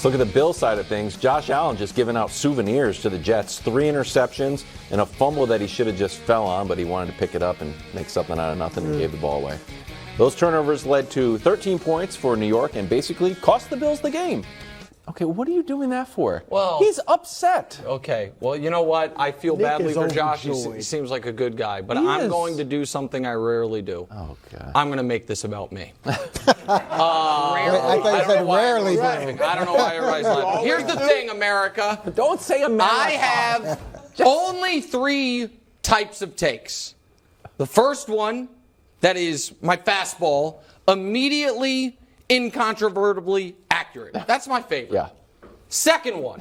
Let's look at the Bills side of things. Josh Allen just giving out souvenirs to the Jets. 3 interceptions and a fumble that he should have just fell on, but he wanted to pick it up and make something out of nothing and gave the ball away. Those turnovers led to 13 points for New York and basically cost the Bills the game. Okay, what are you doing that for? Well, he's upset. Okay, well, you know what? I feel badly for Josh. He seems like a good guy, but I'm going to do something I rarely do. Oh, God. I'm going to make this about me. I thought you said rarely. I don't know why everybody's laughing. Here's the thing, America. Don't say America. I have only 3 types of takes. The first one, that is my fastball, immediately, incontrovertibly accurate. That's my favorite. Yeah. Second one,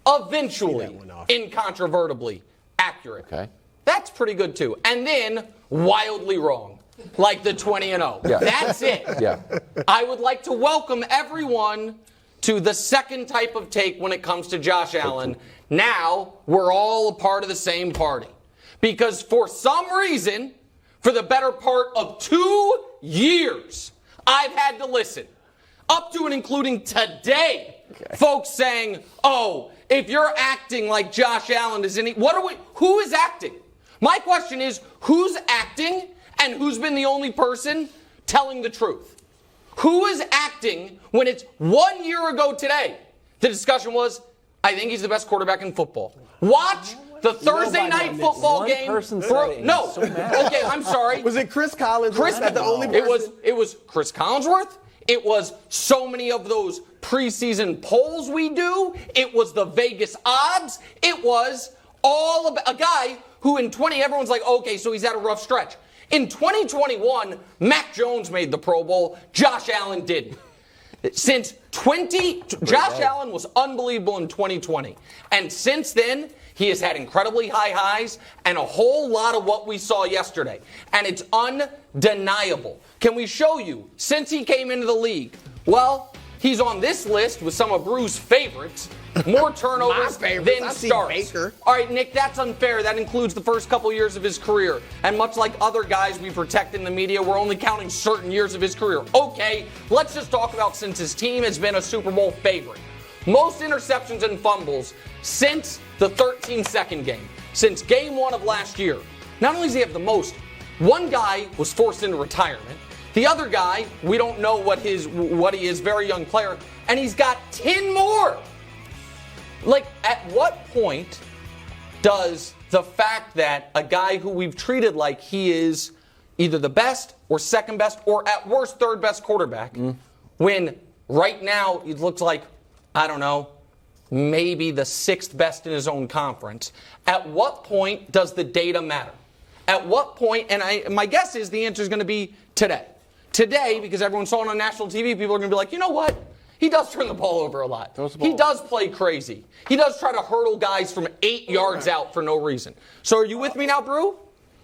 eventually, incontrovertibly accurate. Okay. That's pretty good, too. And then, wildly wrong, like the 20-0. Yeah. That's it. Yeah. I would like to welcome everyone to the second type of take when it comes to Josh Allen. Now, we're all a part of the same party. Because for some reason, for the better part of 2 years, I've had to listen, up to and including today, folks saying, oh, if you're acting like Josh Allen is who is acting? My question is, who's acting and who's been the only person telling the truth? Who is acting when it's 1 year ago today? The discussion was, I think he's the best quarterback in football. Watch the Thursday night football game. No. Okay, I'm sorry. Was it Chris Collinsworth? Was that the only person? It was Chris Collinsworth. It was so many of those preseason polls we do. It was the Vegas odds. It was all about a guy who in 20, everyone's like, okay, so he's had a rough stretch. In 2021, Mac Jones made the Pro Bowl. Josh Allen didn't. Josh Allen was unbelievable in 2020. And since then, he has had incredibly high highs and a whole lot of what we saw yesterday. And it's undeniable. Can we show you, since he came into the league? Well, he's on this list with some of Bruce's favorites. More turnovers than starts. All right, Nick, that's unfair. That includes the first couple years of his career. And much like other guys we protect in the media, we're only counting certain years of his career. Okay, let's just talk about since his team has been a Super Bowl favorite. Most interceptions and fumbles since the 13-second game, since game 1 of last year. Not only does he have the most, one guy was forced into retirement. The other guy, we don't know what he is, very young player, and he's got 10 more. Like, at what point does the fact that a guy who we've treated like he is either the best or second best or at worst third best quarterback, when right now it looks like, I don't know, maybe the 6th best in his own conference, at what point does the data matter? At what point, and my guess is the answer is going to be today. Today, because everyone saw it on national TV, people are going to be like, you know what? He does turn the ball over a lot. He does play crazy. He does try to hurdle guys from 8 yards out for no reason. So are you with me now, Brew?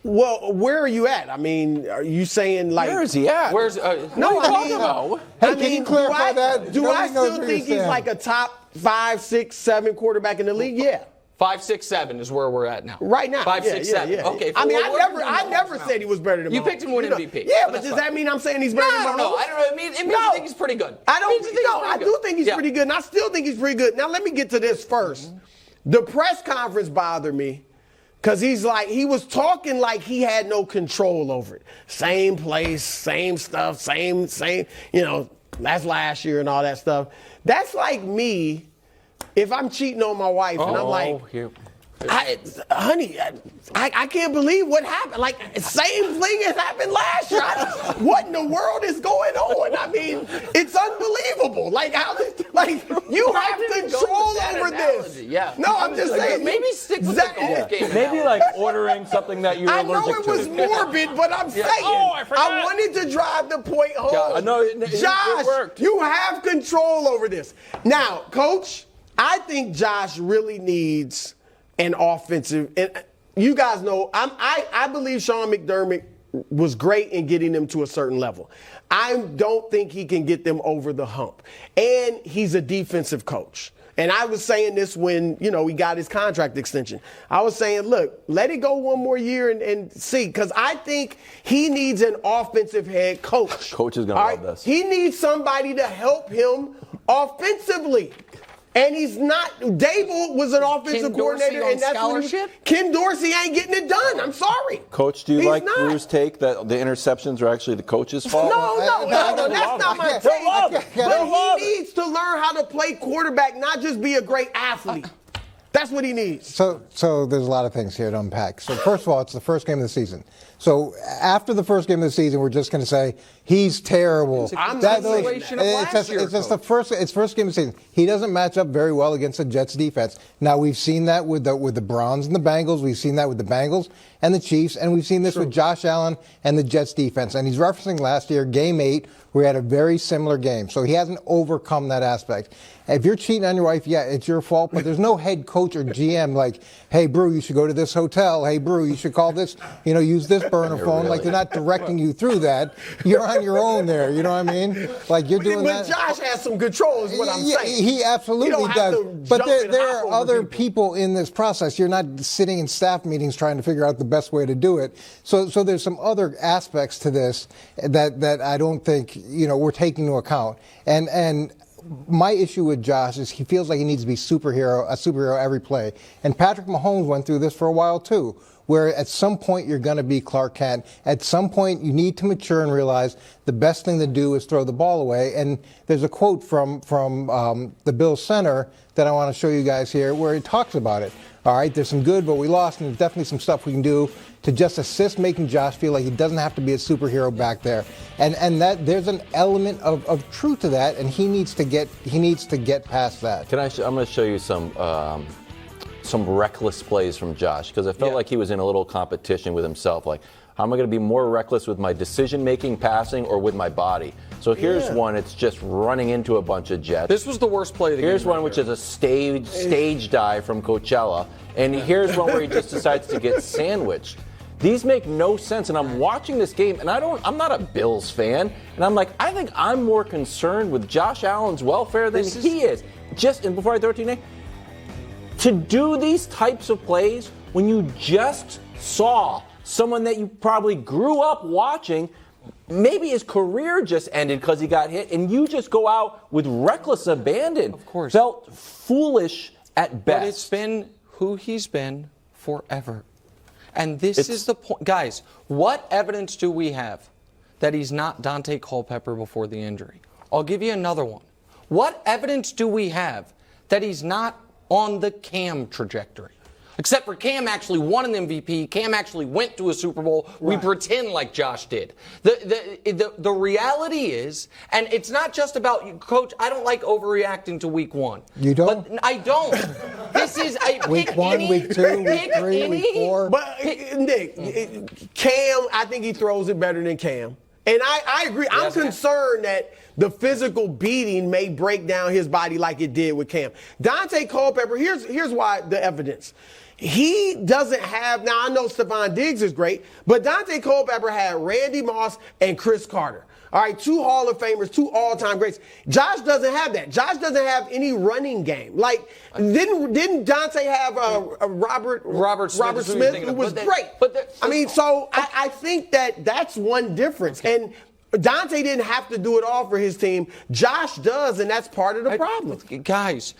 Well, where are you at? I mean, are you saying like... Where is he at? No, I mean... Hey, can you clarify that? Do I still think he's like a top 5, 6, 7 quarterback in the league? Yeah. 5, 6, 7 is where we're at now. Right now. 5, 6, 7. Yeah. Okay. I mean, I never said he was better than Mahomes. You picked him to win MVP. Yeah, but does that mean I'm saying he's better than Mahomes? I don't know. It means I think he's pretty good. I do think he's pretty good, and I still think he's pretty good. Now, let me get to this first. The press conference bothered me because he was talking like he had no control over it. Same place, same stuff, same, that's last year and all that stuff. That's like me if I'm cheating on my wife and I'm like, honey, I can't believe what happened. Like, same thing as happened last year. What in the world is going on? I mean, it's unbelievable. Like, you have control over this. Yeah. No, I'm just saying. Maybe stick with the golf game. Maybe like ordering something that you're allergic to. I know it was morbid, but I'm saying. I wanted to drive the point home. Josh, you have control over this. Now, Coach, I think Josh really needs an offensive, and you guys know, I believe Sean McDermott was great in getting them to a certain level. I don't think he can get them over the hump. And he's a defensive coach. And I was saying this when, he got his contract extension. I was saying, look, let it go one more year and see. Because I think he needs an offensive head coach. Coach is going to love this. He needs somebody to help him offensively. And he's not. Dable was an offensive coordinator, on and that's scholarship? Ken Dorsey ain't getting it done. I'm sorry. Coach, do you He's like not. Drew's take that the interceptions are actually the coach's fault? No, that's not my take. But he needs to learn how to play quarterback, not just be a great athlete. That's what he needs. So there's a lot of things here to unpack. So first of all, it's the first game of the season. So after the first game of the season, we're just going to say he's terrible. It's the first game of the season. He doesn't match up very well against the Jets defense. Now we've seen that with the Browns and the Bengals. We've seen that with the Bengals and the Chiefs, and we've seen this with Josh Allen and the Jets defense. And he's referencing last year, Game 8, where he had a very similar game. So he hasn't overcome that aspect. If you're cheating on your wife, yeah, it's your fault, but there's no head coach or GM like, hey, Brew, you should go to this hotel. Hey, Brew, you should call this, use this burner phone. Really? Like, they're not directing you through that. You're on your own there. You know what I mean? Like, you're doing that. But Josh has some control, is what I'm saying. He absolutely does. But there are other people in this process. You're not sitting in staff meetings trying to figure out the best way to do it. So there's some other aspects to this that I don't think, we're taking into account. And my issue with Josh is he feels like he needs to be a superhero every play. And Patrick Mahomes went through this for a while too, where at some point you're going to be Clark Kent. At some point you need to mature and realize the best thing to do is throw the ball away. And there's a quote from the Bills center that I want to show you guys here where he talks about it. All right, there's some good, but we lost, and there's definitely some stuff we can do to just assist making Josh feel like he doesn't have to be a superhero back there. And that there's an element of truth to that, and he needs to get past that. I'm going to show you some reckless plays from Josh, because I felt like he was in a little competition with himself. Like, how am I going to be more reckless with my decision-making, passing, or with my body? So here's one. It's just running into a bunch of Jets. This was the worst play of the game. Here's one which is a stage dive from Coachella. And here's one where he just decides to get sandwiched. These make no sense. And I'm watching this game, and I'm not a Bills fan. And I'm like, I think I'm more concerned with Josh Allen's welfare than he is. And before I throw it to you, Nick, to do these types of plays when you just saw someone that you probably grew up watching, maybe his career just ended because he got hit, and you just go out with reckless abandon. Of course. Felt foolish at best. But it's been who he's been forever. And this is the point. Guys, what evidence do we have that he's not Dante Culpepper before the injury? I'll give you another one. What evidence do we have that he's not on the Cam trajectory? Except for Cam actually won an MVP. Cam actually went to a Super Bowl. Right. We pretend like Josh did. The reality is, and it's not just about you, Coach. I don't like overreacting to Week 1. You don't? But I don't. This is Week 1, Week 2, Week 3, Week 4. But Nick, Cam, I think he throws it better than Cam. And I agree. I'm concerned that the physical beating may break down his body like it did with Cam. Dante Culpepper, here's why the evidence. He doesn't have, now I know Stephon Diggs is great, but Dante Culpepper had Randy Moss and Chris Carter. All right, 2 Hall of Famers, 2 all-time greats. Josh doesn't have that. Josh doesn't have any running game. Like, didn't Dante have Robert Smith, who was great? I think that's one difference. Okay. And Dante didn't have to do it all for his team. Josh does, and that's part of the problem. Guys,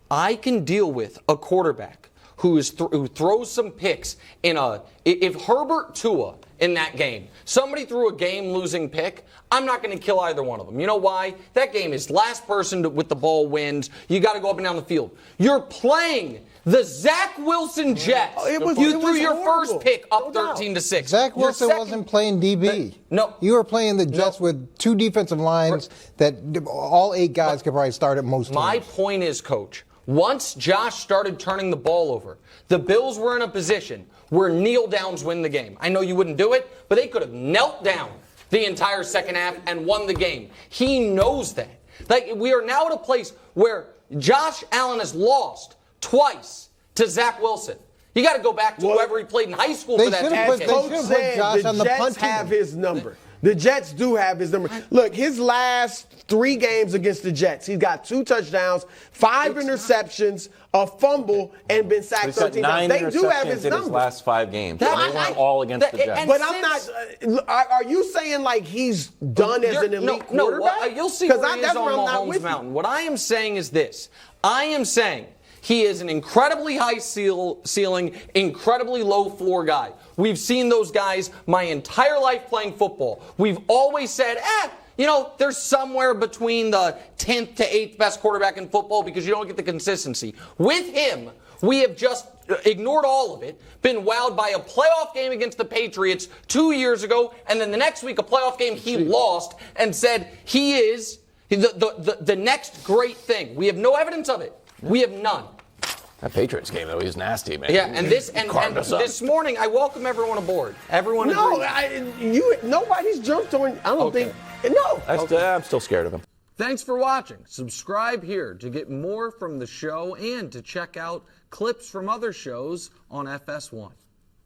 I can deal with a quarterback who throws some picks if Herbert Tua in that game, somebody threw a game-losing pick, I'm not going to kill either one of them. You know why? That game is last person with the ball wins. You got to go up and down the field. You're playing the Zach Wilson Jets. You threw your first pick up 13-6. Zach Wilson wasn't playing DB. No. You were playing the Jets with 2 defensive lines that all 8 guys could probably start at most times. My point is, Coach, once Josh started turning the ball over, the Bills were in a position where kneel downs win the game. I know you wouldn't do it, but they could have knelt down the entire second half and won the game. He knows that. Like, we are now at a place where Josh Allen has lost twice to Zach Wilson. You got to go back to whoever he played in high school for that. Coach said the Jets have his number. The Jets do have his number. Look, his last 3 games against the Jets, he's got 2 touchdowns, 5 interceptions, a fumble, and been sacked He's got 13 9 times. They do have his interceptions in his number. last 5 games. That- And they weren't all against the Jets. But I'm not. Are you saying like he's done as an elite quarterback? You'll see where he is that's on where I'm not Mahomes with you. Mountain. What I am saying is this. I am saying he is an incredibly high ceiling, incredibly low floor guy. We've seen those guys my entire life playing football. We've always said, there's somewhere between the 10th to 8th best quarterback in football because you don't get the consistency. With him, we have just ignored all of it, been wowed by a playoff game against the Patriots 2 years ago, and then the next week a playoff game he lost and said he is the next great thing. We have no evidence of it. We have none. That Patriots game, though, he was nasty, man. Yeah, and this morning, I welcome everyone aboard. Everyone agrees. Nobody's jumped on. I don't think. No. I'm still scared of him. Thanks for watching. Subscribe here to get more from the show and to check out clips from other shows on FS1.